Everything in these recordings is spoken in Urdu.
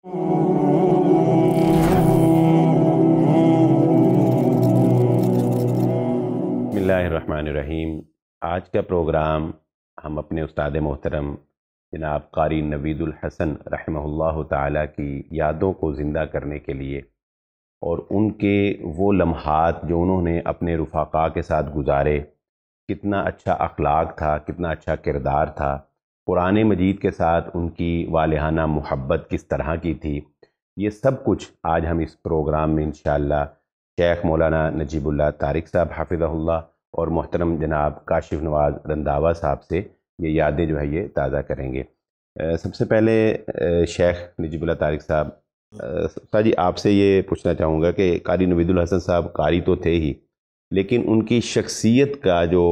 بسم اللہ الرحمن الرحیم۔ آج کا پروگرام ہم اپنے استاد محترم جناب قاری نوید الحسن رحمہ اللہ تعالیٰ کی یادوں کو زندہ کرنے کے لیے اور ان کے وہ لمحات جو انہوں نے اپنے رفقاء کے ساتھ گزارے، کتنا اچھا اخلاق تھا، کتنا اچھا کردار تھا، قرآن مجید کے ساتھ ان کی والہانہ محبت کس طرح کی تھی، یہ سب کچھ آج ہم اس پروگرام میں انشاءاللہ شیخ مولانا نجیب اللہ طارق صاحب حافظہ اللہ اور محترم جناب کاشف نواز رنداوا صاحب سے یہ یادیں جو ہے یہ تازہ کریں گے۔ سب سے پہلے شیخ نجیب اللہ طارق صاحب، استاد جی آپ سے یہ پوچھنا چاہوں گا کہ قاری نوید الحسن صاحب قاری تو تھے ہی، لیکن ان کی شخصیت کا جو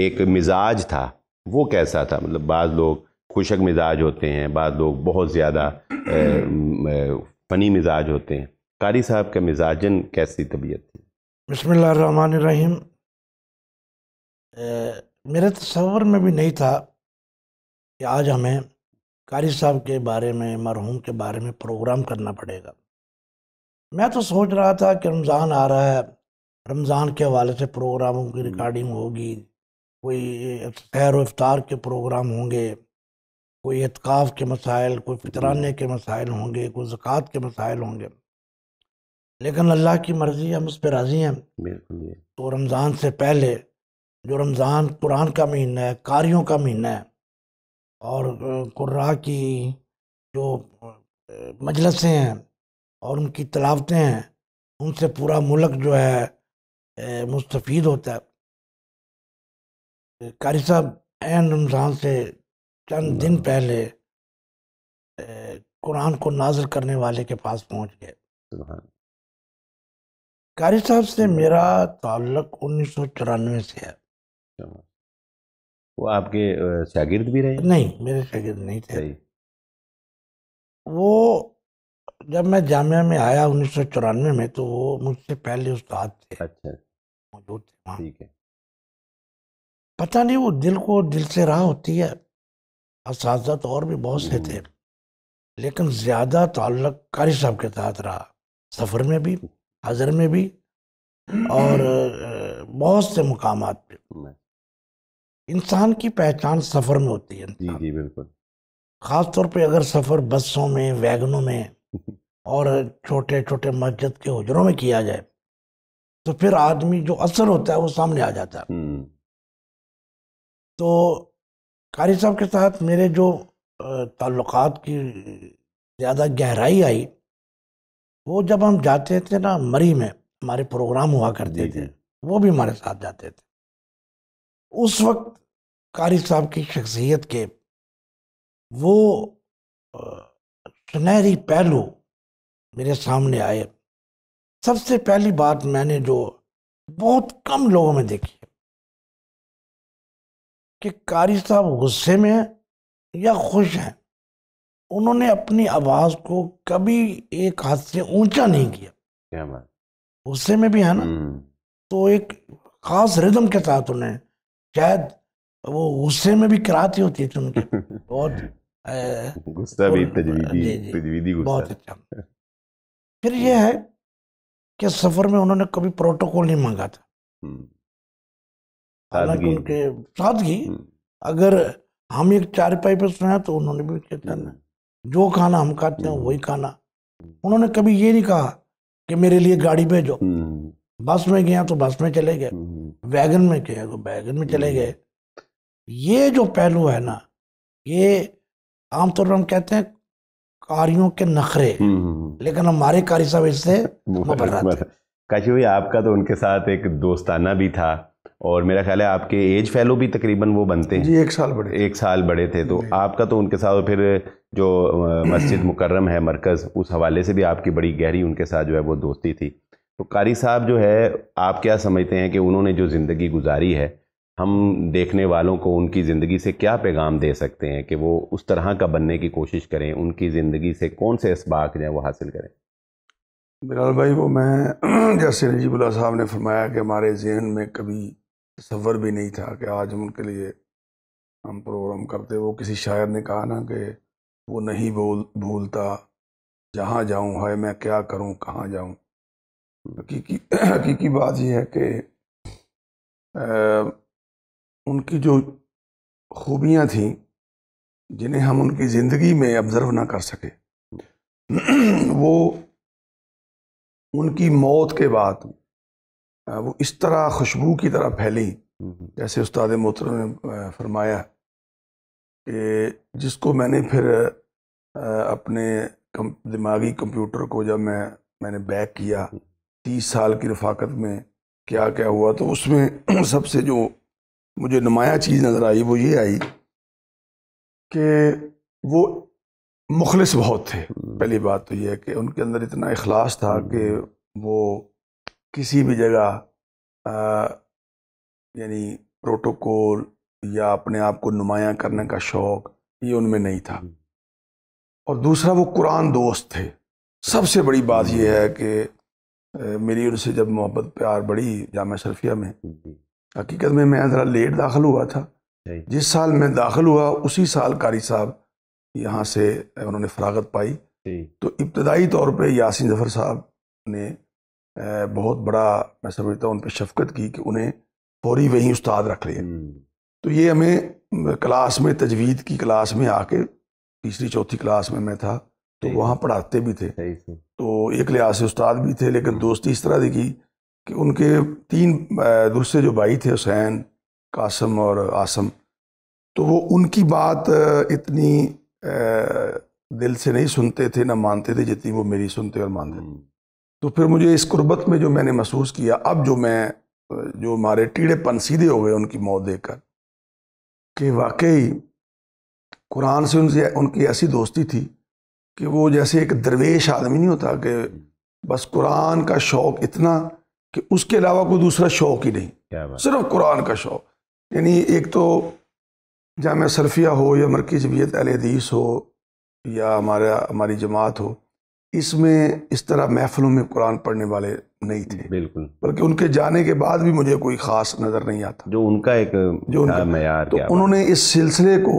ایک مزاج تھا وہ کیسا تھا؟ مطلب بعض لوگ خوشک مزاج ہوتے ہیں، بعض لوگ بہت زیادہ فنی مزاج ہوتے ہیں، قاری صاحب کا مزاجن کیسی طبیعت تھی؟ بسم اللہ الرحمن الرحیم۔ میرے تصور میں بھی نہیں تھا کہ آج ہمیں قاری صاحب کے بارے میں، مرحوم کے بارے میں پروگرام کرنا پڑے گا۔ میں تو سوچ رہا تھا کہ رمضان آ رہا ہے، رمضان کے حوالے سے پروگراموں کی ریکارڈنگ ہوگی، کوئی سحر و افطار کے پروگرام ہوں گے، کوئی اعتکاف کے مسائل، کوئی فطرانے کے مسائل ہوں گے، کوئی زکوٰۃ کے مسائل ہوں گے، لیکن اللہ کی مرضی، ہم اس پہ راضی ہیں۔ بالکل۔ تو رمضان سے پہلے جو رمضان قرآن کا مہینہ ہے، قاریوں کا مہینہ ہے، اور قراء کی جو مجلسیں ہیں اور ان کی تلاوتیں ہیں، ان سے پورا ملک جو ہے مستفید ہوتا ہے۔ قاری صاحب عین رمضان سے چند دن پہلے قرآن کو نازل کرنے والے کے پاس پہنچ گئے۔ قاری صاحب سے میرا تعلق 1994 سے ہے۔ وہ آپ کے شاگرد بھی رہے؟ نہیں، میرے شاگرد نہیں تھے۔ صحیح۔ وہ جب میں جامعہ میں آیا 1994 میں، تو وہ مجھ سے پہلے استاد تھے، اچھا، موجود تھے وہاں۔ ٹھیک ہے۔ پتہ نہیں وہ دل کو دل سے راہ ہوتی ہے۔ اساتذہ تو اور بھی بہت سے تھے، لیکن زیادہ تعلق قاری صاحب کے ساتھ رہا، سفر میں بھی، حضر میں بھی، اور بہت سے مقامات پہ۔ انسان کی پہچان سفر میں ہوتی ہے۔ جی جی بالکل۔ خاص طور پہ اگر سفر بسوں میں، ویگنوں میں اور چھوٹے چھوٹے مسجد کے حجروں میں کیا جائے تو پھر آدمی جو اثر ہوتا ہے وہ سامنے آ جاتا ہے۔ تو قاری صاحب کے ساتھ میرے جو تعلقات کی زیادہ گہرائی آئی، وہ جب ہم جاتے تھے نا مری میں، ہمارے پروگرام ہوا کرتے تھے، وہ بھی ہمارے ساتھ جاتے تھے۔ اس وقت قاری صاحب کی شخصیت کے وہ سنہری پہلو میرے سامنے آئے۔ سب سے پہلی بات میں نے جو بہت کم لوگوں میں دیکھی ہے کہ قاری صاحب غصے میں ہیں یا خوش ہیں، انہوں نے اپنی آواز کو کبھی ایک حد سے اونچا نہیں کیا۔ کیا بات! غصے میں بھی ہے نا، تو ایک خاص ردم کے ساتھ انہیں، شاید وہ غصے میں بھی قرات ہوتی تھی ان کی، بہت غصہ بھی تجویدی، جی جی تجویدی غصہ۔ بہت اچھا۔ پھر یہ ہے کہ سفر میں انہوں نے کبھی پروٹوکول نہیں مانگا تھا، حالانکہ ان کے سادگی، اگر ہم ایک چارپائی پہ سوئیں تو انہوں نے بھی کہتا ہے جو کھانا ہم کھاتے ہیں وہی کھانا۔ انہوں نے کبھی یہ نہیں کہا کہ میرے لیے گاڑی بھیجو، بس میں گیا تو بس میں چلے گئے، ویگن میں گیا تو ویگن میں چلے گئے۔ یہ جو پہلو ہے نا، یہ عام طور پر ہم کہتے ہیں قاریوں کے نخرے، لیکن ہمارے قاری صاحب اس سے مبرات ہیں۔ کاشف بھائی، آپ کا تو ان کے ساتھ ایک دوستانہ بھی تھا، اور میرا خیال ہے آپ کے ایج فیلو بھی تقریباً وہ بنتے ہیں؟ جی، 1 سال بڑے، 1 سال بڑے تھے، تو آپ کا تو ان کے ساتھ، پھر جو مسجد مکرم ہے مرکز، اس حوالے سے بھی آپ کی بڑی گہری ان کے ساتھ جو ہے وہ دوستی تھی۔ تو قاری صاحب جو ہے، آپ کیا سمجھتے ہیں کہ انہوں نے جو زندگی گزاری ہے، ہم دیکھنے والوں کو ان کی زندگی سے کیا پیغام دے سکتے ہیں کہ وہ اس طرح کا بننے کی کوشش کریں؟ ان کی زندگی سے کون سے اسباق جو ہیں وہ حاصل کریں؟ بلال بھائی، وہ میں جیسے نجیب اللہ صاحب نے فرمایا کہ ہمارے ذہن میں کبھی تصور بھی نہیں تھا کہ آج ہم ان کے لیے ہم پروگرام کرتے۔ وہ کسی شاعر نے کہا نا کہ وہ نہیں بھولتا جہاں جاؤں ہے میں کیا کروں کہاں جاؤں. حقیقی بات یہ ہے کہ ان کی جو خوبیاں تھیں جنہیں ہم ان کی زندگی میں آبزرو نہ کر سکے وہ ان کی موت کے بعد وہ اس طرح خوشبو کی طرح پھیلی. جیسے استاد محترم نے فرمایا کہ جس کو میں نے پھر اپنے دماغی کمپیوٹر کو جب میں نے بیک کیا 30 سال کی رفاقت میں کیا کیا ہوا، تو اس میں سب سے جو مجھے نمایاں چیز نظر آئی وہ یہ آئی کہ وہ مخلص بہت تھے. پہلی بات تو یہ ہے کہ ان کے اندر اتنا اخلاص تھا کہ وہ کسی بھی جگہ یعنی پروٹوکول یا اپنے آپ کو نمایاں کرنے کا شوق یہ ان میں نہیں تھا. اور دوسرا وہ قرآن دوست تھے. سب سے بڑی بات یہ ہے کہ میری ان سے جب محبت پیار بڑی جامعہ اشرفیہ میں، حقیقت میں ذرا لیٹ داخل ہوا تھا. جس سال میں داخل ہوا اسی سال قاری صاحب یہاں سے انہوں نے فراغت پائی. تو ابتدائی طور پہ یاسین ظفر صاحب نے بہت بڑا میں سمجھتا ہوں ان پہ شفقت کی کہ انہیں فوری وہیں استاد رکھ لیا. تو یہ ہمیں کلاس میں تجوید کی کلاس میں آ کے تیسری چوتھی کلاس میں تھا تو وہاں پڑھاتے بھی تھے. تو ایک لحاظ سے استاد بھی تھے، لیکن دوستی اس طرح کی کہ ان کے 3 دوسرے جو بھائی تھے حسین، قاسم اور عاصم، تو وہ ان کی بات اتنی دل سے نہیں سنتے تھے نہ مانتے تھے جتنی وہ میری سنتے اور مانتے. تو پھر مجھے اس قربت میں جو میں نے محسوس کیا، اب جو ہمارے ٹیڑے پن سیدھے ہو گئے ان کی موت دیکھ کر، کہ واقعی قرآن سے ان کی ایسی دوستی تھی کہ وہ جیسے ایک درویش آدمی نہیں ہوتا کہ بس قرآن کا شوق اتنا کہ اس کے علاوہ کوئی دوسرا شوق ہی نہیں، صرف قرآن کا شوق. یعنی ایک تو جامعہ اشرفیہ ہو یا مرکزی جمعیت اہل حدیث ہو یا ہماری جماعت ہو، اس میں اس طرح محفلوں میں قرآن پڑھنے والے نہیں تھے بالکل، بلکہ ان کے جانے کے بعد بھی مجھے کوئی خاص نظر نہیں آتا جو ان کا ایک معیار. تو انہوں نے اس سلسلے کو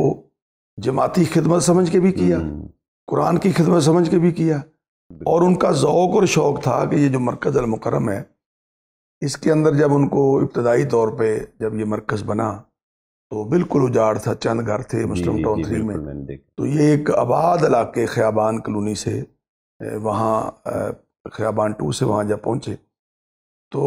جماعتی خدمت سمجھ کے بھی کیا، قرآن کی خدمت سمجھ کے بھی کیا، اور ان کا ذوق اور شوق تھا کہ یہ جو مرکز المکرم ہے اس کے اندر جب ان کو ابتدائی طور پہ جب یہ مرکز بنا تو بالکل اجاڑ تھا، چند گھر تھے مسلم ٹاؤن 3 میں. تو یہ ایک آباد علاقے خیابان کلونی سے وہاں خیابان 2 سے وہاں جب پہنچے تو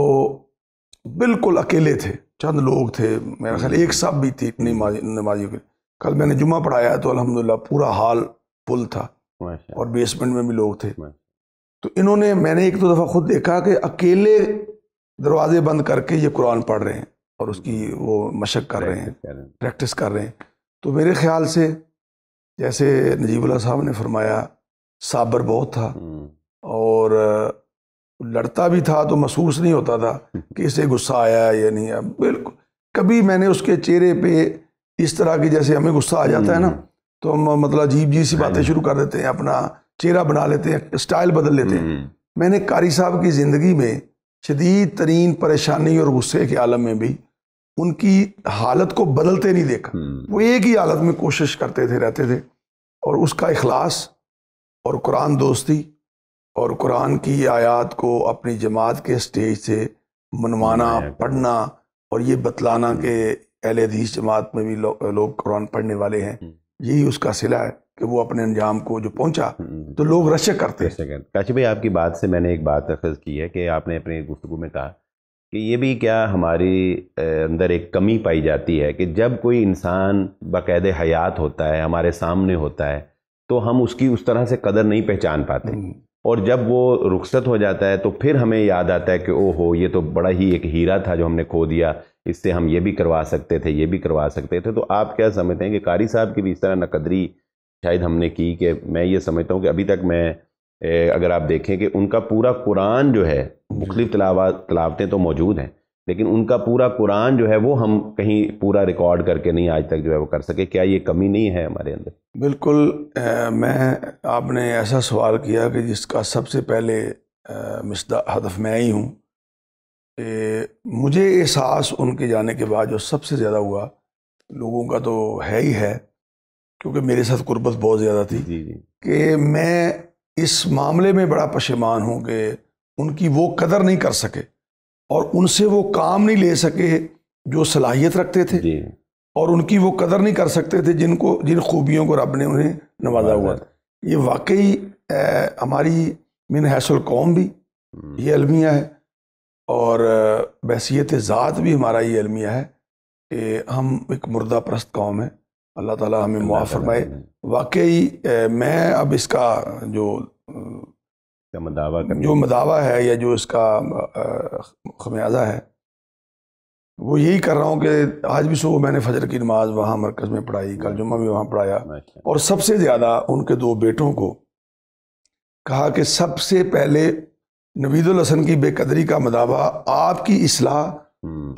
بالکل اکیلے تھے، چند لوگ تھے، میرا خیال ایک صاحب بھی تھی نمازیوں کے. کل میں نے جمعہ پڑھایا تو الحمدللہ پورا ہال فل تھا اور بیسمنٹ میں بھی لوگ تھے. تو انہوں نے، میں نے ایک دو دفعہ خود دیکھا کہ اکیلے دروازے بند کر کے یہ قرآن پڑھ رہے ہیں اور اس کی وہ مشق کر رہے ہیں، پریکٹس کر رہے ہیں. تو میرے خیال سے جیسے نجیب اللہ صاحب نے فرمایا صابر بہت تھا اور لڑتا بھی تھا تو محسوس نہیں ہوتا تھا کہ اسے غصہ آیا یا نہیں آیا. بالکل کبھی میں نے اس کے چہرے پہ اس طرح کی، جیسے ہمیں غصہ آ جاتا ہے نا تو ہم مطلب عجیب سی باتیں شروع کر دیتے ہیں، اپنا چہرہ بنا لیتے ہیں، اسٹائل بدل لیتے ہیں. میں نے قاری صاحب کی زندگی میں شدید ترین پریشانی اور غصے کے عالم میں بھی ان کی حالت کو بدلتے نہیں دیکھا. وہ ایک ہی حالت میں کوشش کرتے تھے، رہتے تھے، اور اس کا اخلاص اور قرآن دوستی اور قرآن کی آیات کو اپنی جماعت کے سٹیج سے منوانا، پڑھنا اور یہ بتلانا کہ اہل حدیث جماعت میں بھی لوگ قرآن پڑھنے والے ہیں، یہی اس کا صلہ ہے کہ وہ اپنے انجام کو جو پہنچا تو لوگ رشک کرتے ہیں. کاشف بھائی، آپ کی بات سے میں نے ایک بات اخذ کی ہے کہ آپ نے اپنے گفتگو میں کہا کہ یہ بھی کیا ہماری اندر ایک کمی پائی جاتی ہے کہ جب کوئی انسان باقاعدہ حیات ہوتا ہے، ہمارے سامنے ہوتا ہے، تو ہم اس کی اس طرح سے قدر نہیں پہچان پاتے، اور جب وہ رخصت ہو جاتا ہے تو پھر ہمیں یاد آتا ہے کہ او ہو یہ تو بڑا ہی ایک ہیرا تھا جو ہم نے کھو دیا، اس سے ہم یہ بھی کروا سکتے تھے، یہ بھی کروا سکتے تھے. تو آپ کیا سمجھتے ہیں کہ قاری صاحب کی بھی اس طرح نقدری شاید ہم نے کی؟ کہ میں یہ سمجھتا ہوں کہ ابھی تک میں اگر آپ دیکھیں کہ ان کا پورا قرآن جو ہے، مختلف تلاوتیں تو موجود ہیں، لیکن ان کا پورا قرآن جو ہے وہ ہم کہیں پورا ریکارڈ کر کے نہیں آج تک جو ہے وہ کر سکے. کیا یہ کمی نہیں ہے ہمارے اندر؟ بالکل. آپ نے ایسا سوال کیا کہ جس کا سب سے پہلے ہدف میں ہی ہوں. کہ مجھے احساس ان کے جانے کے بعد جو سب سے زیادہ ہوا، لوگوں کا تو ہے ہی ہے کیونکہ میرے ساتھ قربت بہت زیادہ تھی، کہ میں اس معاملے میں بڑا پشیمان ہوں کہ ان کی وہ قدر نہیں کر سکے اور ان سے وہ کام نہیں لے سکے جو صلاحیت رکھتے تھے، جی اور ان کی وہ قدر نہیں کر سکتے تھے جن خوبیوں کو رب نے انہیں نوازا ہوا تھا۔ یہ واقعی ہماری من حیث القوم بھی یہ المیہ ہے، اور بحیثیت ذات بھی ہمارا یہ المیہ ہے کہ ہم ایک مردہ پرست قوم ہے۔ اللہ تعالیٰ ہمیں معاف فرمائے۔ واقعی میں اب اس کا جو مداوع ہے یا جو اس کا خمیازہ ہے وہ یہی کر رہا ہوں کہ آج بھی صبح میں نے فجر کی نماز وہاں مرکز میں پڑھائی، کل جمعہ بھی وہاں پڑھایا، اور سب سے زیادہ ان کے 2 بیٹوں کو کہا کہ سب سے پہلے نوید الحسن کی بے قدری کا مداوع آپ کی اصلاح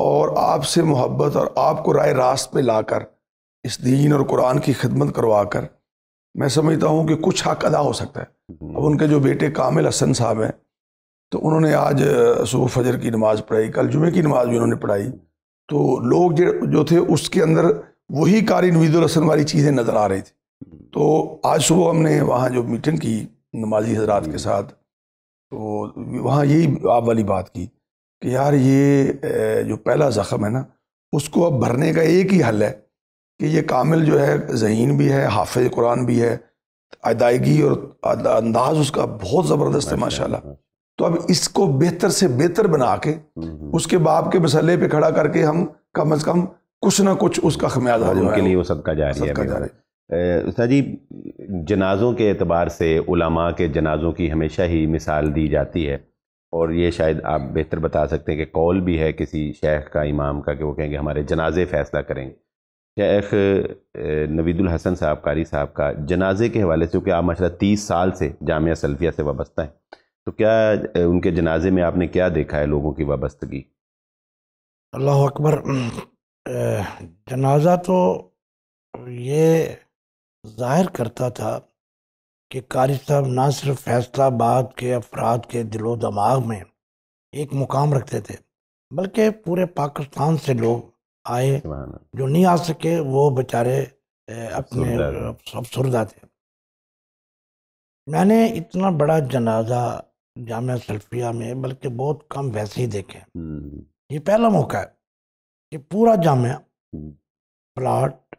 اور آپ سے محبت اور آپ کو رائے راست پہ لا کر اس دین اور قرآن کی خدمت کروا کر میں سمجھتا ہوں کہ کچھ حق ادا ہو سکتا ہے۔ اب ان کے جو بیٹے کامل حسن صاحب ہیں تو انہوں نے آج صبح فجر کی نماز پڑھائی، کل جمعے کی نماز بھی انہوں نے پڑھائی، تو لوگ جو تھے اس کے اندر وہی قاری نوید الحسن والی چیزیں نظر آ رہی تھی۔ تو آج صبح ہم نے وہاں جو میٹنگ کی نمازی حضرات کے ساتھ، تو وہاں یہی آپ والی بات کی کہ یار یہ جو پہلا زخم ہے نا، اس کو اب بھرنے کا ایک ہی حل ہے کہ یہ کامل جو ہے ذہین بھی ہے، حافظ قرآن بھی ہے، ادائیگی اور انداز اس کا بہت زبردست ہے ماشاءاللہ۔ تو اب اس کو بہتر سے بہتر بنا کے اس کے باپ کے مسئلے پہ کھڑا کر کے ہم کم از کم کچھ نہ کچھ اس کا خمیازہ جو ہے ان کے لیے وہ صدقہ جاری ہے۔ استاد جی، جنازوں کے اعتبار سے علماء کے جنازوں کی ہمیشہ ہی مثال دی جاتی ہے، اور یہ شاید آپ بہتر بتا سکتے ہیں کہ قول بھی ہے کسی شیخ کا، امام کا، کہ وہ کہیں گے ہمارے جنازے فیصلہ کریں گے۔ شیخ نوید الحسن صاحب، قاری صاحب کا جنازے کے حوالے سے، کیونکہ آپ ماشاء اللہ 30 سال سے جامعہ سلفیہ سے وابستہ ہیں، تو کیا ان کے جنازے میں آپ نے کیا دیکھا ہے لوگوں کی وابستگی؟ اللہ اکبر۔ جنازہ تو یہ ظاہر کرتا تھا کہ قاری صاحب نہ صرف فیصلہ آباد کے افراد کے دل و دماغ میں ایک مقام رکھتے تھے، بلکہ پورے پاکستان سے لوگ آئے، جو نہیں آ سکے وہ بیچارے اپنے افسردہ تھے۔ میں نے اتنا بڑا جنازہ جامعہ سلفیہ میں بلکہ بہت کم ویسے ہی دیکھے۔ یہ پہلا موقع ہے کہ پورا جامعہ، پلاٹ،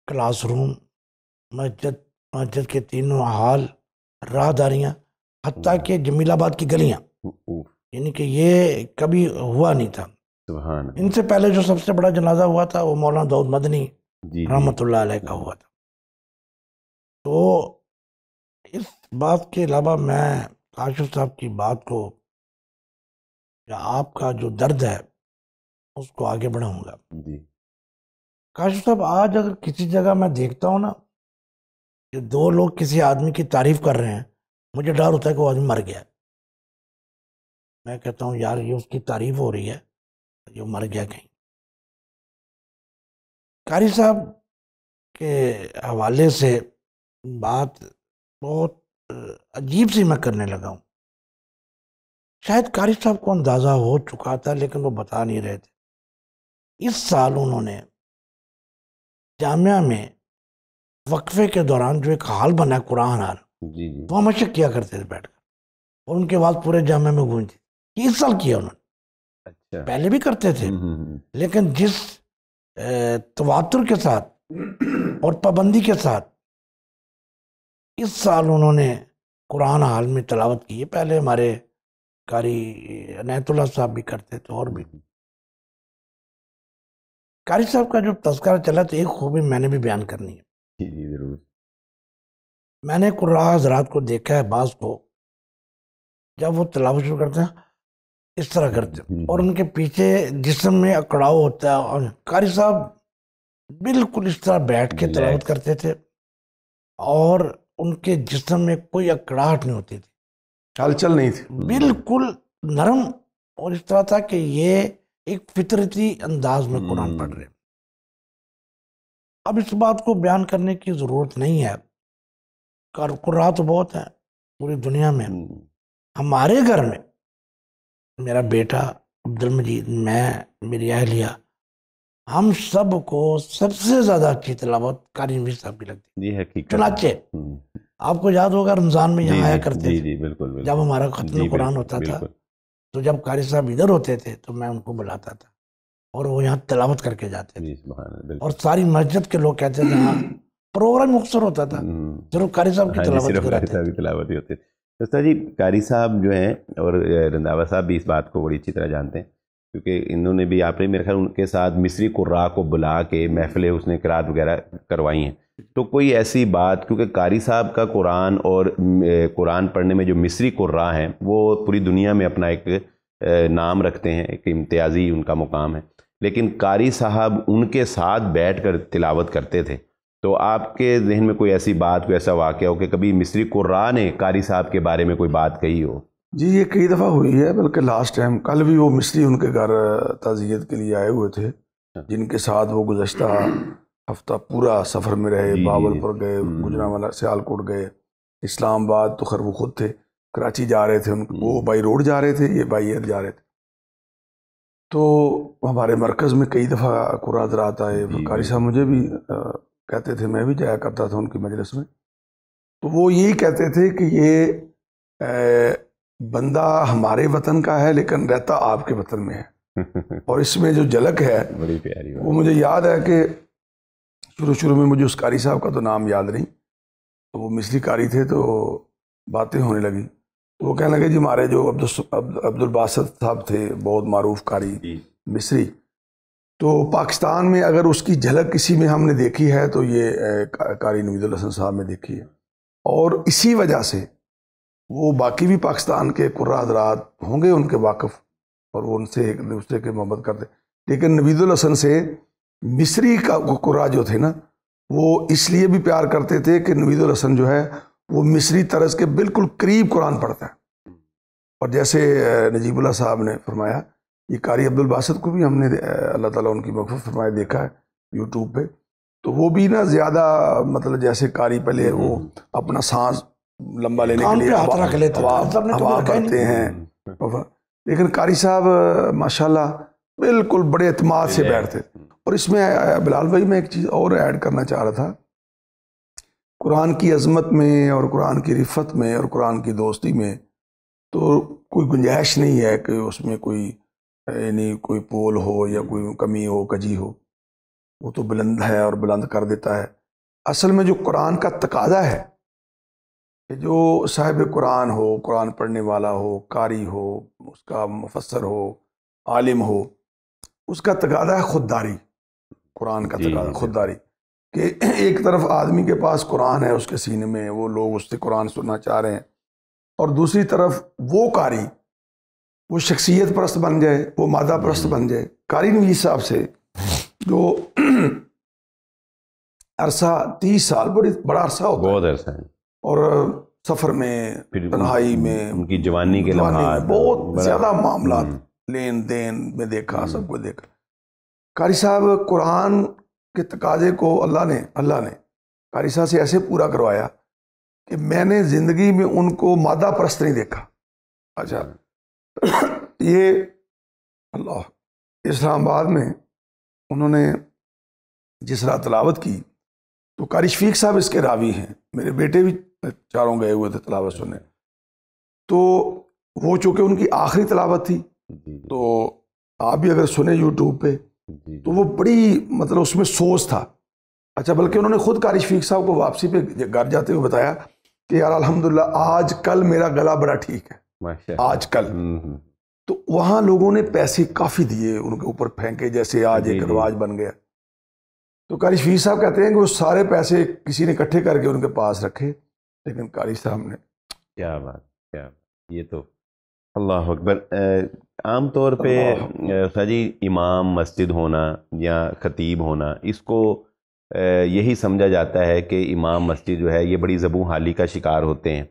کلاس روم، مسجد کے تینوں حال، راہداریاں، حتیٰ کہ جمیل آباد کی گلیاں، یعنی کہ یہ کبھی ہوا نہیں تھا۔ ان سے پہلے جو سب سے بڑا جنازہ ہوا تھا وہ مولانا داؤد مدنی رحمۃ اللہ علیہ کا ہوا تھا۔ تو اس بات کے علاوہ میں کاشف صاحب کی بات کو یا آپ کا جو درد ہے اس کو آگے بڑھاؤں گا۔ کاشف صاحب، آج اگر کسی جگہ میں دیکھتا ہوں نا کہ 2 لوگ کسی آدمی کی تعریف کر رہے ہیں، مجھے ڈر ہوتا ہے کہ وہ آدمی مر گیا۔ میں کہتا ہوں یار یہ اس کی تعریف ہو رہی ہے، جو مر گیا کہیں۔ قاری صاحب کے حوالے سے بات بہت عجیب سی میں کرنے لگا ہوں۔ شاید قاری صاحب کو اندازہ ہو چکا تھا لیکن وہ بتا نہیں رہے تھے۔ اس سال انہوں نے جامعہ میں وقفے کے دوران جو ایک حال بنا قرآن حال، وہ ہمیشہ کیا کرتے تھے بیٹھ کر، اور ان کے بعد پورے جامعہ میں گونجتی۔ یہ اس سال کیا انہوں نے، پہلے بھی کرتے تھے لیکن جس تواتر کے ساتھ اور پابندی کے ساتھ اس سال انہوں نے قرآن حال میں تلاوت کی ہے۔ پہلے ہمارے قاری عنایت اللہ صاحب بھی کرتے تھے، اور بھی قاری صاحب کا جو تذکرہ چلا تو ایک خوبی میں نے بھی بیان کرنی ہے۔ ضرور۔ میں نے قراء حضرات کو دیکھا ہے، بعض کو جب وہ تلاوت شروع کرتے ہیں اس طرح کرتے ہیں، اور ان کے پیچھے جسم میں اکڑاؤ ہوتا ہے، اور قاری صاحب بالکل اس طرح بیٹھ کے تلاوت کرتے تھے اور ان کے جسم میں کوئی اکڑاہٹ نہیں ہوتی تھی، ہلچل نہیں تھی، بالکل نرم، اور اس طرح تھا کہ یہ ایک فطرتی انداز میں قرآن پڑھ رہے ہیں۔ اب اس بات کو بیان کرنے کی ضرورت نہیں ہے، قراء تو بہت ہیں پوری دنیا میں۔ ہمارے گھر میں میرا بیٹا عبد المجید، میں، میری اہلیہ، ہم سب کو سب سے زیادہ اچھی تلاوت قاری نوید صاحب کی لگتی جی حقیقت چنانچہ آپ کو یاد ہوگا رمضان میں یہاں آیا کرتے جی تھے جی بالکل جب ہمارا ختم قرآن ہوتا تھا تو جب قاری صاحب ادھر ہوتے تھے تو میں ان کو بلاتا تھا اور وہ یہاں تلاوت کر کے جاتے تھے اور ساری مسجد کے لوگ کہتے تھے ہاں پروگرام مختصر ہوتا تھا صرف قاری صاحب کی تلاوت ہی ہوتی ہے. استاد جی قاری صاحب جو ہیں اور رنداوا صاحب بھی اس بات کو بڑی اچھی طرح جانتے ہیں کیونکہ انہوں نے بھی آپ نے میرے خیال ان کے ساتھ مصری قراء کو بلا کے محفلیں اس نے قرات وغیرہ کروائی ہیں. تو کوئی ایسی بات کیونکہ قاری صاحب کا قرآن اور قرآن پڑھنے میں جو مصری قراء ہیں وہ پوری دنیا میں اپنا ایک نام رکھتے ہیں, ایک امتیازی ان کا مقام ہے, لیکن قاری صاحب ان کے ساتھ بیٹھ کر تلاوت کرتے تھے. تو آپ کے ذہن میں کوئی ایسی بات, کوئی ایسا واقعہ ہو کہ کبھی مصری قراء نے قاری صاحب کے بارے میں کوئی بات کہی ہو؟ جی یہ کئی دفعہ ہوئی ہے, بلکہ لاسٹ ٹائم کل بھی وہ مصری ان کے گھر تعزیت کے لیے آئے ہوئے تھے جن کے ساتھ وہ گزشتہ ہفتہ پورا سفر میں رہے. باول پور گئے, گجرانوالہ, سیالکوٹ گئے, اسلام آباد, تو خیر وہ خود تھے, کراچی جا رہے تھے, وہ بائی روڈ جا رہے تھے, یہ بائی ایئر جا رہے تھے. تو ہمارے مرکز میں کئی دفعہ قرآن رات آئے. قاری صاحب مجھے بھی کہتے تھے, میں بھی جایا کرتا تھا ان کی مجلس میں, تو وہ یہی کہتے تھے کہ یہ بندہ ہمارے وطن کا ہے لیکن رہتا آپ کے وطن میں ہے. اور اس میں جو جھلک ہے بڑی پیاری وہ مجھے یاد ہے کہ شروع میں مجھے اس قاری صاحب کا تو نام یاد نہیں, تو وہ مصری قاری تھے تو باتیں ہونے لگی. وہ کہنے لگے جی ہمارے جو عبد الباسط صاحب تھے, بہت معروف قاری مصری, تو پاکستان میں اگر اس کی جھلک کسی میں ہم نے دیکھی ہے تو یہ قاری نوید الحسن صاحب میں دیکھی ہے. اور اسی وجہ سے وہ باقی بھی پاکستان کے قراء حضرات ہوں گے ان کے واقف, اور وہ ان سے ایک دوسرے کے محبت کرتے, لیکن نوید الحسن سے مصری کا قراء جو تھے نا وہ اس لیے بھی پیار کرتے تھے کہ نوید الحسن جو ہے وہ مصری طرز کے بالکل قریب قرآن پڑھتا ہے. اور جیسے نجیب اللہ صاحب نے فرمایا, یہ قاری عبد الباسط کو بھی ہم نے اللہ تعالیٰ ان کی مغفرت فرمائے دیکھا ہے یوٹیوب پہ, تو وہ بھی نا زیادہ مطلب جیسے قاری پہلے وہ اپنا سانس لمبا لینے کے لیے ہوا بھرتے ہیں, لیکن قاری صاحب ماشاءاللہ بالکل بڑے اعتماد سے بیٹھتے. اور اس میں بلال بھائی میں ایک چیز اور ایڈ کرنا چاہ رہا تھا, قرآن کی عظمت میں اور قرآن کی رفت میں اور قرآن کی دوستی میں تو کوئی گنجائش نہیں ہے کہ اس میں کوئی یعنی کوئی پول ہو یا کوئی کمی ہو, کجی ہو. وہ تو بلند ہے اور بلند کر دیتا ہے. اصل میں جو قرآن کا تقاضا ہے کہ جو صاحب قرآن ہو, قرآن پڑھنے والا ہو, قاری ہو, اس کا مفسر ہو, عالم ہو, اس کا تقاضا ہے خودداری. قرآن کا تقاضا خودداری, کہ ایک طرف آدمی کے پاس قرآن ہے اس کے سینے میں, وہ لوگ اس سے قرآن سننا چاہ رہے ہیں, اور دوسری طرف وہ قاری وہ شخصیت پرست بن جائے, وہ مادہ پرست بن جائے. قاری نوید صاحب سے جو عرصہ 30 سال بڑا عرصہ ہوتا ہے, بہت عرصہ ہے, اور سفر میں, تنہائی میں, ان کی جوانی کے لمحات, بہت زیادہ معاملات, لین دین میں دیکھا, سب کو دیکھا. قاری صاحب قرآن کے تقاضے کو اللہ نے قاری صاحب سے ایسے پورا کروایا کہ میں نے زندگی میں ان کو مادہ پرست نہیں دیکھا. اچھا یہ اللہ, اسلام آباد میں انہوں نے جس طرح تلاوت کی تو قاری شفیق صاحب اس کے راوی ہیں, میرے بیٹے بھی چاروں گئے ہوئے تھے تلاوت سننے. تو وہ چونکہ ان کی آخری تلاوت تھی تو آپ بھی اگر سنیں یوٹیوب پہ تو وہ بڑی مطلب اس میں سوز تھا. اچھا بلکہ انہوں نے خود قاری شفیق صاحب کو واپسی پہ گھر جاتے ہوئے بتایا کہ یار الحمدللہ آج کل میرا گلا بڑا ٹھیک ہے, آج کل. تو وہاں لوگوں نے پیسے کافی دیے ان کے اوپر پھینکے, جیسے آج ایک رواج بن گیا. تو قاری شفیق صاحب کہتے ہیں کہ وہ سارے پیسے کسی نے اکٹھے کر کے ان کے پاس رکھے, لیکن قاری صاحب نے کیا بات, یہ تو اللہ اکبر. عام طور پہ خجی امام مسجد ہونا یا خطیب ہونا, اس کو یہی سمجھا جاتا ہے کہ امام مسجد جو ہے یہ بڑی زبوں حالی کا شکار ہوتے ہیں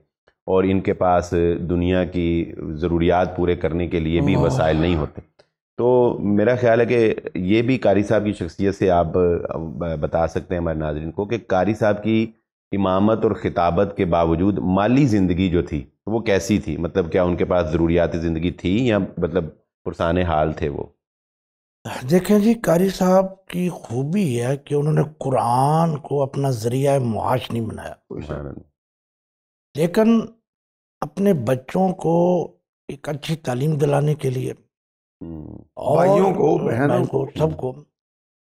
اور ان کے پاس دنیا کی ضروریات پورے کرنے کے لیے بھی وسائل نہیں ہوتے. تو میرا خیال ہے کہ یہ بھی قاری صاحب کی شخصیت سے آپ بتا سکتے ہیں ہمارے ناظرین کو کہ قاری صاحب کی امامت اور خطابت کے باوجود مالی زندگی جو تھی وہ کیسی تھی؟ مطلب کیا ان کے پاس ضروریات زندگی تھی یا مطلب پرسان حال تھے وہ؟ دیکھیں جی، قاری صاحب کی خوبی ہے کہ انہوں نے قرآن کو اپنا ذریعہ معاش نہیں بنایا، سبحان اللہ۔ لیکن اپنے بچوں کو ایک اچھی تعلیم دلانے کے لیے اور بھائیوں کو، بہنوں کو، سب کو،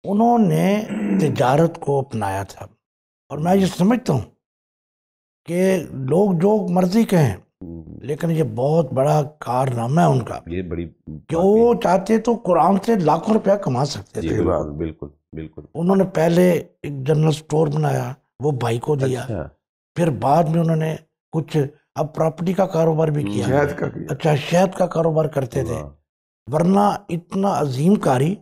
انہوں نے تجارت کو اپنایا تھا۔ اور میں یہ سمجھتا ہوں کہ لوگ جو مرضی کہیں، لیکن یہ بہت بڑا کارنامہ ہے ان کا یہ بڑی کہ وہ چاہتے تو قرآن سے لاکھوں روپیہ کما سکتے تھے۔ بالکل بالکل بالکل۔ انہوں نے پہلے ایک جنرل سٹور بنایا، وہ بھائی کو دیا، اچھا پھر بعد میں انہوں نے کچھ اب پراپرٹی کا کاروبار بھی کیا، شہد کا کیا۔ اچھا شہد کا کاروبار کرتے تھے۔ ورنہ اتنا عظیم کاری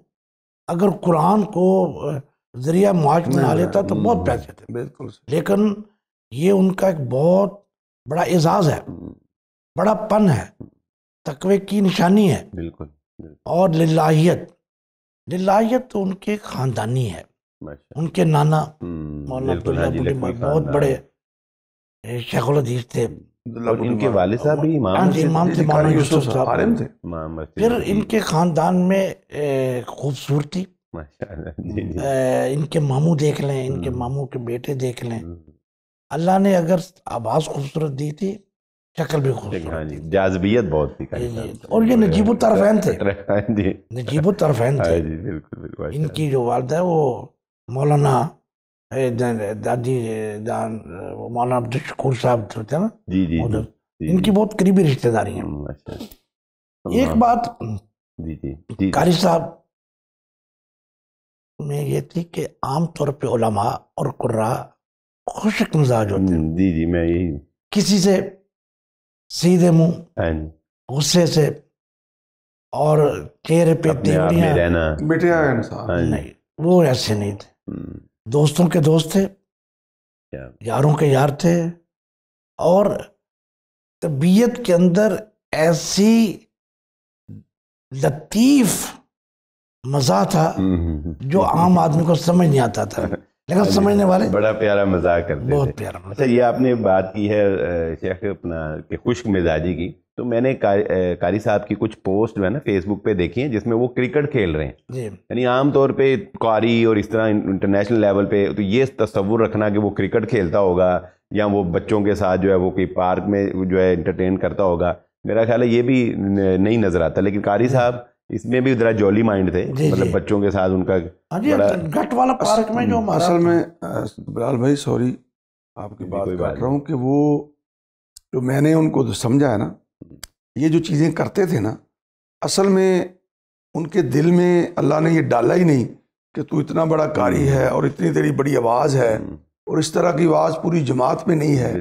اگر قرآن کو ذریعہ معاش بنا لیتا تو بہت پیسے تھے، بالکل۔ لیکن یہ ان کا ایک بہت بڑا اعزاز ہے، بڑا پن ہے، تقوی کی نشانی ہے، بالکل۔ اور للہیت تو ان کے خاندانی ہے۔ ان کے نانا مولانا عبداللہ بڈھی بہت بڑے شیخ الحدیث تھے، اور ان کے والد صاحب بھی امام جی امام تھے، مولانا یوسف صاحب عالم تھے۔ پھر ان کے خاندان میں خوبصورتی، جی جی، ان کے ماموں دیکھ لیں، ان کے ماموں کے بیٹے دیکھ لیں، اللہ نے اگر آواز خوبصورت دی تھی، شکل بھی خوبصورت تھی، جاذبیت بہت تھی۔ اور یہ نجیب الطرفین تھے، جی نجیب الطرفین تھے۔ جی بالکل بالکل۔ ان کی جو والدہ ہے وہ مولانا دادی مولانا عبدالشکور صاحب ہوتے ہیں نا، جی جی، ان کی بہت قریبی رشتہ داری ہیں۔ ایک بات جی جی جی، قاری صاحب میں یہ تھی کہ عام طور پہ علماء اور قراء خشک مزاج ہوتے ہیں، جی جی، میں یہی کسی سے سیدھے منہ، غصے سے اور چہرے پہ تیوریاں رہنا، مٹیا انسان نہیں، وہ ایسے نہیں تھے۔ دوستوں کے دوست تھے، یاروں کے یار تھے، اور طبیعت کے اندر ایسی لطیف مزہ تھا جو عام آدمی کو سمجھ نہیں آتا تھا، لیکن سمجھنے والے بڑا پیارا مزاق کرتے تھے، بہت پیارا مزہ۔ اچھا، یہ آپ نے بات کی ہے شیخ اپنا کہ خشک مزاجی کی، تو میں نے قاری صاحب کی کچھ پوسٹ جو ہے نا فیس بک پہ دیکھی ہیں جس میں وہ کرکٹ کھیل رہے ہیں، جی یعنی عام طور پہ قاری اور اس طرح انٹرنیشنل لیول پہ تو یہ تصور رکھنا کہ وہ کرکٹ کھیلتا ہوگا یا وہ بچوں کے ساتھ جو ہے وہ کوئی پارک میں جو ہے انٹرٹین کرتا ہوگا، میرا خیال ہے یہ بھی نہیں نظر آتا، لیکن قاری صاحب اس میں بھی ذرا جولی مائنڈ تھے، مطلب بچوں کے ساتھ ان کا گٹ والا پارک میں جو اصل میں بلال بھائی سوری آپ کی بات کر رہا ہوں کہ وہ جو میں نے ان کو سمجھا ہے نا، یہ جو چیزیں کرتے تھے نا، اصل میں ان کے دل میں اللہ نے یہ ڈالا ہی نہیں کہ تو اتنا بڑا قاری ہے اور اتنی تیری بڑی آواز ہے اور اس طرح کی آواز پوری جماعت میں نہیں ہے۔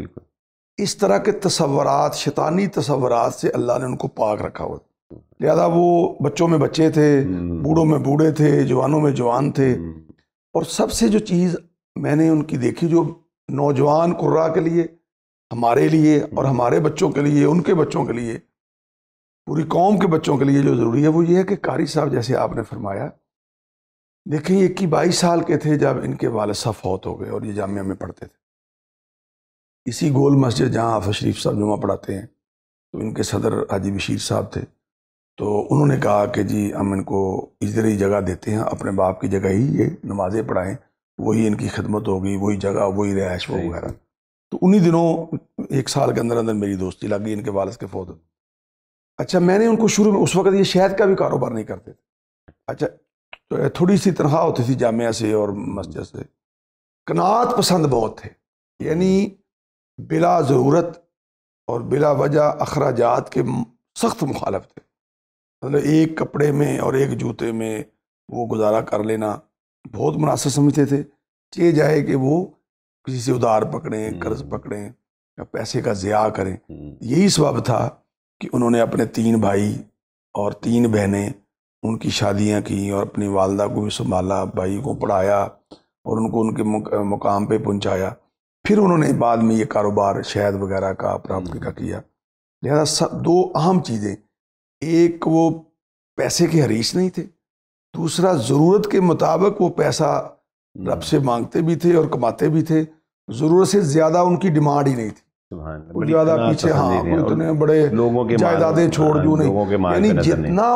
اس طرح کے تصورات، شیطانی تصورات سے اللہ نے ان کو پاک رکھا ہوا، لہذا وہ بچوں میں بچے تھے، بوڑھوں میں بوڑھے تھے، جوانوں میں جوان تھے۔ اور سب سے جو چیز میں نے ان کی دیکھی، جو نوجوان قراء کے لیے، ہمارے لیے اور ہمارے بچوں کے لیے، ان کے بچوں کے لیے، پوری قوم کے بچوں کے لیے جو ضروری ہے وہ یہ ہے کہ قاری صاحب جیسے آپ نے فرمایا، دیکھیں یہ 22 سال کے تھے جب ان کے والد صاحب فوت ہو گئے اور یہ جامعہ میں پڑھتے تھے، اسی گول مسجد جہاں حافظ شریف صاحب جمعہ پڑھاتے ہیں، تو ان کے صدر حاجی بشیر صاحب تھے، تو انہوں نے کہا کہ جی ہم ان کو ادھر ہی جگہ دیتے ہیں، اپنے باپ کی جگہ ہی یہ نمازیں پڑھائیں، وہی ان کی خدمت ہوگی، وہی جگہ، وہی رہائش وغیرہ۔ تو انہی دنوں 1 سال کے اندر اندر میری دوستی لگ گئی ان کے والد کے فوت۔ اچھا، میں نے ان کو شروع میں اس وقت یہ شہد کا بھی کاروبار نہیں کرتے تھے، اچھا تھوڑی سی تنخواہ ہوتی تھی جامعہ سے اور مسجد سے، قناعت پسند بہت تھے، یعنی بلا ضرورت اور بلا وجہ اخراجات کے سخت مخالف تھے، مطلب ایک کپڑے میں اور ایک جوتے میں وہ گزارا کر لینا بہت مناسب سمجھتے تھے، چاہے جائے کہ وہ کسی سے ادھار پکڑیں، قرض پکڑیں یا پیسے کا ضیاع کریں۔ یہی سبب تھا کہ انہوں نے اپنے 3 بھائی اور 3 بہنیں، ان کی شادیاں کی اور اپنی والدہ کو بھی سنبھالا، بھائی کو پڑھایا اور ان کو ان کے مقام پہ پہنچایا۔ پھر انہوں نے بعد میں یہ کاروبار شہد وغیرہ کا، پراپرٹی کا کیا۔ لہذا 2 اہم چیزیں، ایک وہ پیسے کے حریص نہیں تھے، دوسرا ضرورت کے مطابق وہ پیسہ رب سے مانگتے بھی تھے اور کماتے بھی تھے، ضرورت سے زیادہ ان کی ڈیمانڈ ہی نہیں تھی، زیادہ پیچھے اتنے بڑے جائیدادیں چھوڑ جو نہیں، یعنی جتنا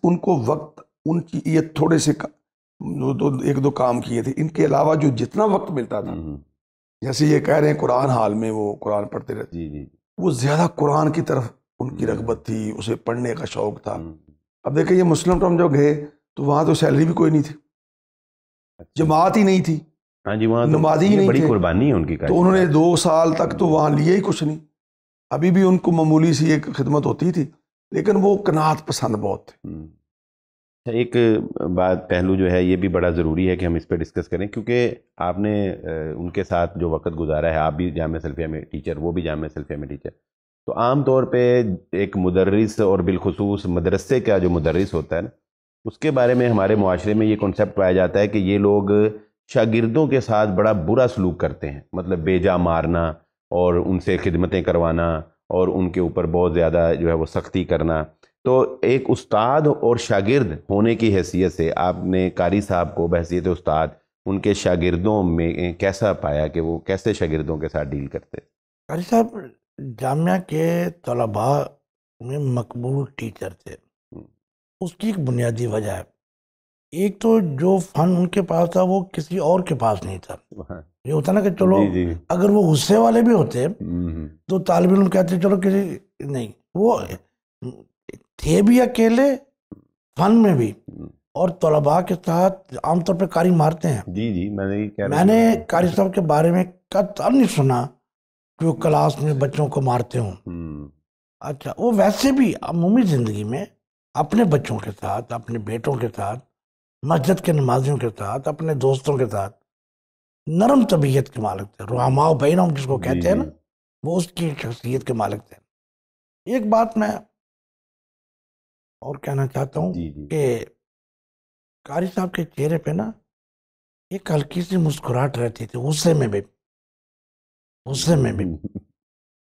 ان کو وقت ان کی یہ تھوڑے سے ایک دو کام کیے تھے، ان کے علاوہ جو جتنا وقت ملتا تھا، جیسے یہ کہہ رہے ہیں قرآن حال میں وہ قرآن پڑھتے رہتے، جی وہ زیادہ قرآن کی طرف ان کی رغبت تھی، اسے پڑھنے کا شوق تھا۔ اب دیکھیں یہ مسلم ٹاؤن جو گئے تو وہاں تو سیلری بھی کوئی نہیں تھی، جماعت ہی نہیں تھی، ہاں جی، وہاں نمازی ہی نہیں بڑی تھے، قربانی ہے ان کی، تو انہوں نے 2 سال تک تو وہاں لیا ہی کچھ نہیں۔ ابھی بھی ان کو معمولی سی ایک خدمت ہوتی تھی، لیکن وہ قناعت پسند بہت تھے۔ ایک بات پہلو جو ہے یہ بھی بڑا ضروری ہے کہ ہم اس پہ ڈسکس کریں، کیونکہ آپ نے ان کے ساتھ جو وقت گزارا ہے، آپ بھی جامعہ سلفیہ میں ٹیچر، وہ بھی جامعہ سلفیہ میں ٹیچر، تو عام طور پہ ایک مدرس اور بالخصوص مدرسے کا جو مدرس ہوتا ہے نا، اس کے بارے میں ہمارے معاشرے میں یہ کنسیپٹ پایا جاتا ہے کہ یہ لوگ شاگردوں کے ساتھ بڑا برا سلوک کرتے ہیں، مطلب بیجا مارنا اور ان سے خدمتیں کروانا اور ان کے اوپر بہت زیادہ جو ہے وہ سختی کرنا۔ تو ایک استاد اور شاگرد ہونے کی حیثیت سے آپ نے قاری صاحب کو بحیثیت استاد ان کے شاگردوں میں کیسا پایا کہ وہ کیسے شاگردوں کے ساتھ ڈیل کرتے؟ قاری صاحب جامعہ کے طلباء میں مقبول ٹیچر تھے۔ اس کی ایک بنیادی وجہ ہے، ایک تو جو فن ان کے پاس تھا وہ کسی اور کے پاس نہیں تھا۔ یہ ہوتا نا کہ چلو اگر وہ غصے والے بھی ہوتے تو طالب علم کہتے چلو کسی نہیں، وہ تھے بھی اکیلے فن میں بھی، اور طلباء کے ساتھ عام طور پہ قاری مارتے ہیں۔ جی میں نے قاری صاحب کے بارے میں قطعا نہیں سنا کہ وہ کلاس میں بچوں کو مارتے ہوں۔ اچھا، وہ ویسے بھی عمومی زندگی میں اپنے بچوں کے ساتھ، اپنے بیٹوں کے ساتھ، مسجد کے نمازیوں کے ساتھ، اپنے دوستوں کے ساتھ نرم طبیعت کے مالک تھے، رحماء بینہم جس کو کہتے ہیں نا، وہ اس کی شخصیت کے مالک تھے۔ ایک بات میں اور کہنا چاہتا ہوں کہ قاری صاحب کے چہرے پہ نا ایک ہلکی سی مسکراہٹ رہتی تھی، غصے میں بھی۔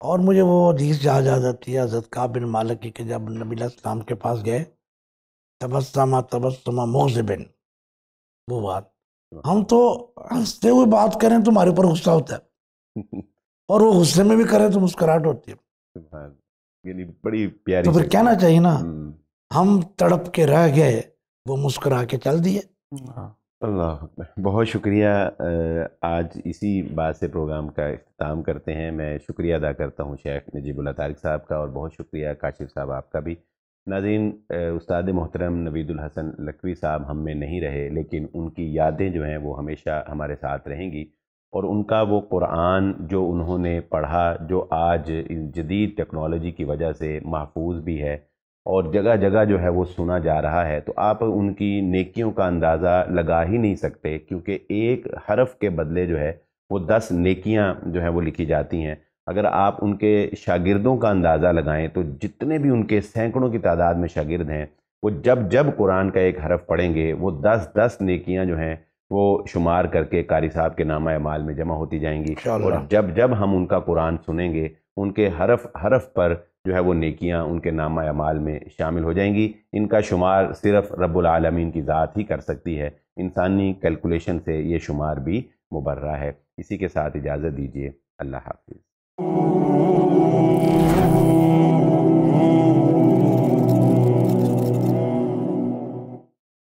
اور مجھے وہ حدیث یاد آتی ہے حضرت کعب بن مالک کی کہ جب نبی علیہ السلام کے پاس گئے، تبسم مغضبن، وہ بات ہم تو ہنستے ہوئے بات کریں تو ہمارے اوپر غصہ ہوتا ہے، اور وہ غصے میں بھی کریں تو مسکراہٹ ہوتی ہے۔ یعنی بڑی پیاری، تو پھر کہنا چاہیے نا، ہم تڑپ کے رہ گئے، وہ مسکرا کے چل دیے۔ اللہ، بہت شکریہ۔ آج اسی بات سے پروگرام کا اختتام کرتے ہیں۔ میں شکریہ ادا کرتا ہوں شیخ نجیب اللہ طارق صاحب کا، اور بہت شکریہ کاشف صاحب آپ کا بھی۔ ناظرین، استاد محترم نوید الحسن لکھوی صاحب ہم میں نہیں رہے، لیکن ان کی یادیں جو ہیں وہ ہمیشہ ہمارے ساتھ رہیں گی، اور ان کا وہ قرآن جو انہوں نے پڑھا، جو آج جدید ٹیکنالوجی کی وجہ سے محفوظ بھی ہے اور جگہ جگہ جو ہے وہ سنا جا رہا ہے، تو آپ ان کی نیکیوں کا اندازہ لگا ہی نہیں سکتے، کیونکہ ایک حرف کے بدلے جو ہے وہ 10 نیکیاں جو ہیں وہ لکھی جاتی ہیں۔ اگر آپ ان کے شاگردوں کا اندازہ لگائیں تو جتنے بھی ان کے سینکڑوں کی تعداد میں شاگرد ہیں، وہ جب قرآن کا ایک حرف پڑھیں گے، وہ 10 نیکیاں جو ہیں وہ شمار کر کے قاری صاحب کے نامہ اعمال میں جمع ہوتی جائیں گی، اور جب ہم ان کا قرآن سنیں گے، ان کے حرف پر جو ہے وہ نیکیاں ان کے نامہ اعمال میں شامل ہو جائیں گی۔ ان کا شمار صرف رب العالمین کی ذات ہی کر سکتی ہے، انسانی کیلکولیشن سے یہ شمار بھی مبرہ ہے۔ اسی کے ساتھ اجازت دیجیے، اللہ حافظ۔